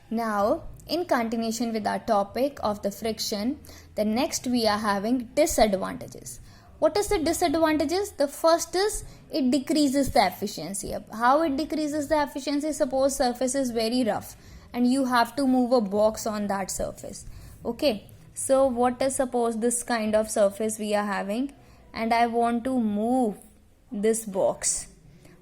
Now, in continuation with our topic of the friction, the next we are having disadvantages. What is the disadvantages? The first is it decreases the efficiency. How it decreases the efficiency? Suppose surface is very rough and you have to move a box on that surface. Okay, so what is, suppose this kind of surface we are having and I want to move this box.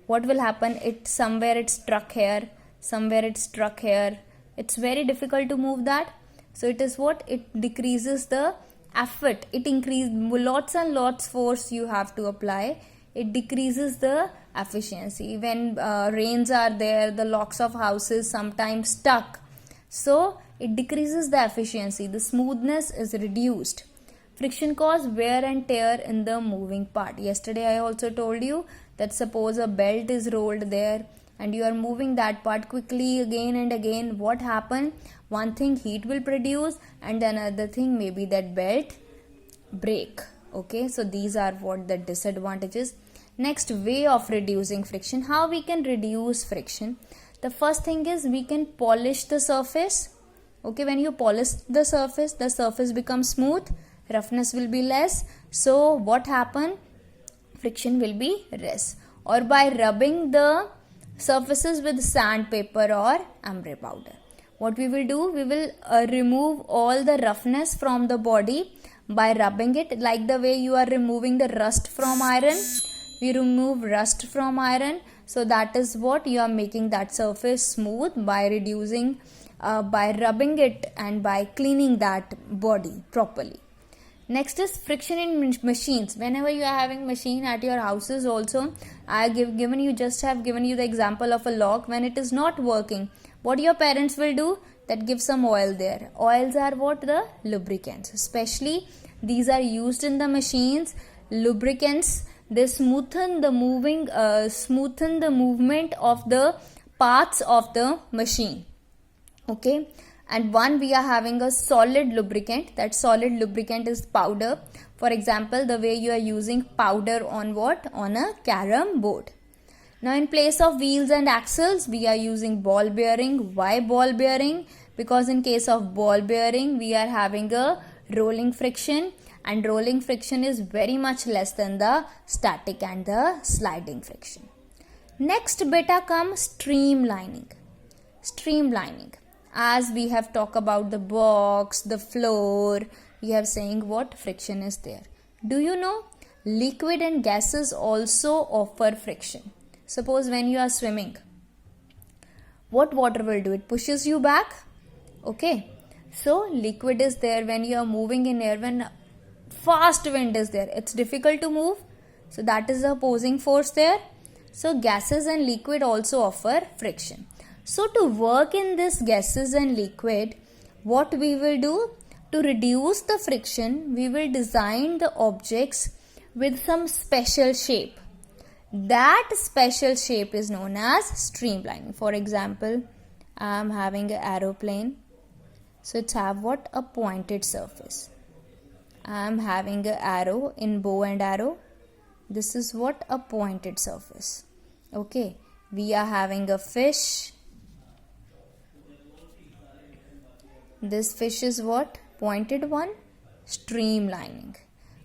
What will happen? Somewhere it struck here, somewhere it struck here. It's very difficult to move that. So it is what? It decreases the effort. It increases lots and lots force you have to apply. It decreases the efficiency. When rains are there, the locks of houses sometimes stuck. So it decreases the efficiency. The smoothness is reduced. Friction causes wear and tear in the moving part. Yesterday I also told you that suppose a belt is rolled there and you are moving that part quickly again and again. What happen? One thing, heat will produce, and another thing, maybe that belt break. Okay, so these are what the disadvantages. Next, way of reducing friction. How we can reduce friction? The first thing is we can polish the surface. Okay, when you polish the surface becomes smooth, roughness will be less. So what happen? Friction will be less. Or by rubbing the surfaces with sandpaper or ambre powder. What we will do? We will remove all the roughness from the body by rubbing it, like the way you are removing the rust from iron. We remove rust from iron. So that is what you are making that surface smooth by reducing, by rubbing it and by cleaning that body properly. Next is friction in machines. Whenever you are having machine at your houses also, I have given you the example of a lock. When it is not working, what your parents will do? That give some oil there. Oils are what? The lubricants. Especially these are used in the machines. Lubricants, they smoothen the movement of the parts of the machine. Okay. And one, we are having a solid lubricant. That solid lubricant is powder. For example, the way you are using powder on what? On a carom board. Now in place of wheels and axles, we are using ball bearing. Why ball bearing? Because in case of ball bearing, we are having a rolling friction, and rolling friction is very much less than the static and the sliding friction. Next beta comes streamlining. Streamlining. As we have talked about the box, the floor, we have saying what? Friction is there. Do you know? Liquid and gases also offer friction. Suppose when you are swimming, what water will do? It pushes you back. Okay. So liquid is there when you are moving in air. When fast wind is there, it's difficult to move. So that is the opposing force there. So gases and liquid also offer friction. So to work in this gases and liquid, what we will do? To reduce the friction, we will design the objects with some special shape. That special shape is known as streamlining. For example, I am having an aeroplane. So it's have what? A pointed surface. I am having an arrow in bow and arrow. This is what? A pointed surface. Okay. We are having a fish. This fish is what? Pointed one. Streamlining.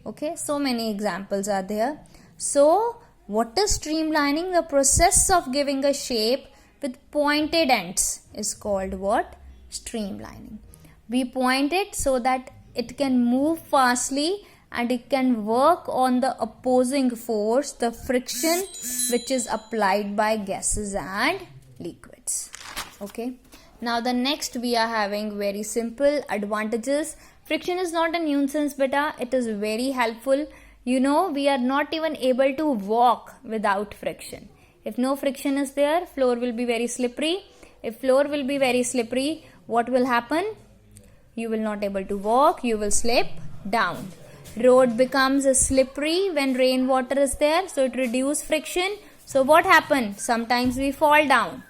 Okay. So many examples are there. So what is streamlining? The process of giving a shape with pointed ends is called what? Streamlining. We point it so that it can move fastly and it can work on the opposing force, the friction which is applied by gases and liquids. Okay. Now the next we are having very simple advantages. Friction is not a nuisance beta. It is very helpful. You know, we are not even able to walk without friction. If no friction is there, floor will be very slippery. If floor will be very slippery, what will happen? You will not able to walk. You will slip down. Road becomes slippery when rainwater is there. So it reduces friction. So what happens? Sometimes we fall down.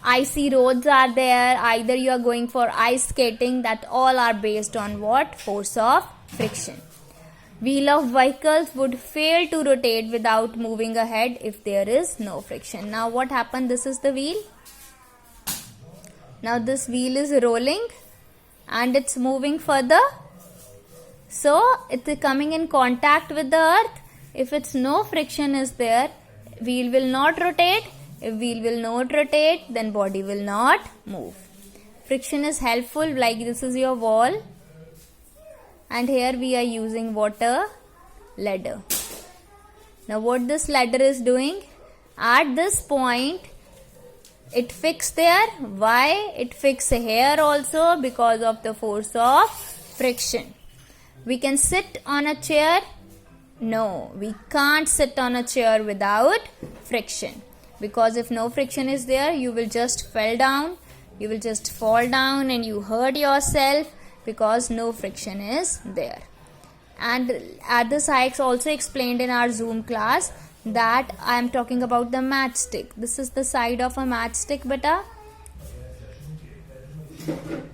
Icy roads are there. Either you are going for ice skating. That all are based on what? Force of friction. Wheel of vehicles would fail to rotate without moving ahead if there is no friction. Now what happened? This is the wheel. Now this wheel is rolling and it's moving further. So it is coming in contact with the earth. If it's no friction is there, wheel will not rotate. If wheel will not rotate, then body will not move. Friction is helpful, like this is your wall. And here we are using water ladder. Now what this ladder is doing, at this point, it fixed there. Why? It fixed here also because of the force of friction. We can sit on a chair. No, we can't sit on a chair without friction. Because if no friction is there, you will just fall down. You will just fall down and you hurt yourself because no friction is there. And at this I also explained in our Zoom class that I am talking about the matchstick. This is the side of a matchstick, beta.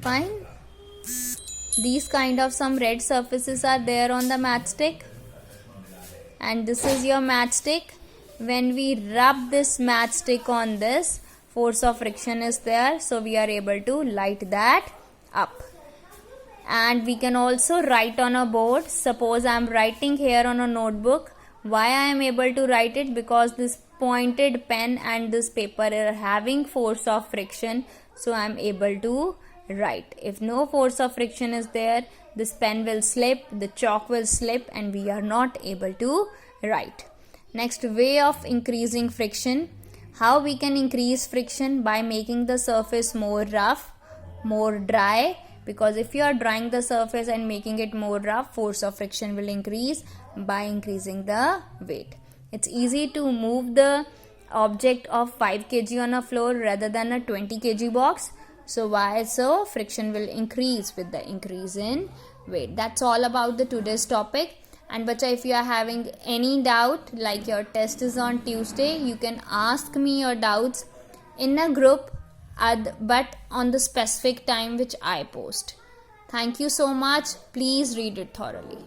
Fine. These kind of some red surfaces are there on the matchstick. And this is your matchstick. When we rub this matchstick on this, force of friction is there. So we are able to light that up. And we can also write on a board. Suppose I am writing here on a notebook. Why I am able to write it? Because this pointed pen and this paper are having force of friction. So I am able to write. If no force of friction is there, this pen will slip, the chalk will slip, and we are not able to write. Next, way of increasing friction. How we can increase friction? By making the surface more rough, more dry. Because if you are drying the surface and making it more rough, force of friction will increase by increasing the weight. It's easy to move the object of 5 kg on a floor rather than a 20 kg box. So why so? Friction will increase with the increase in weight. That's all about the today's topic. And bacha, if you are having any doubt, like your test is on Tuesday, you can ask me your doubts in a group, but on the specific time which I post. Thank you so much. Please read it thoroughly.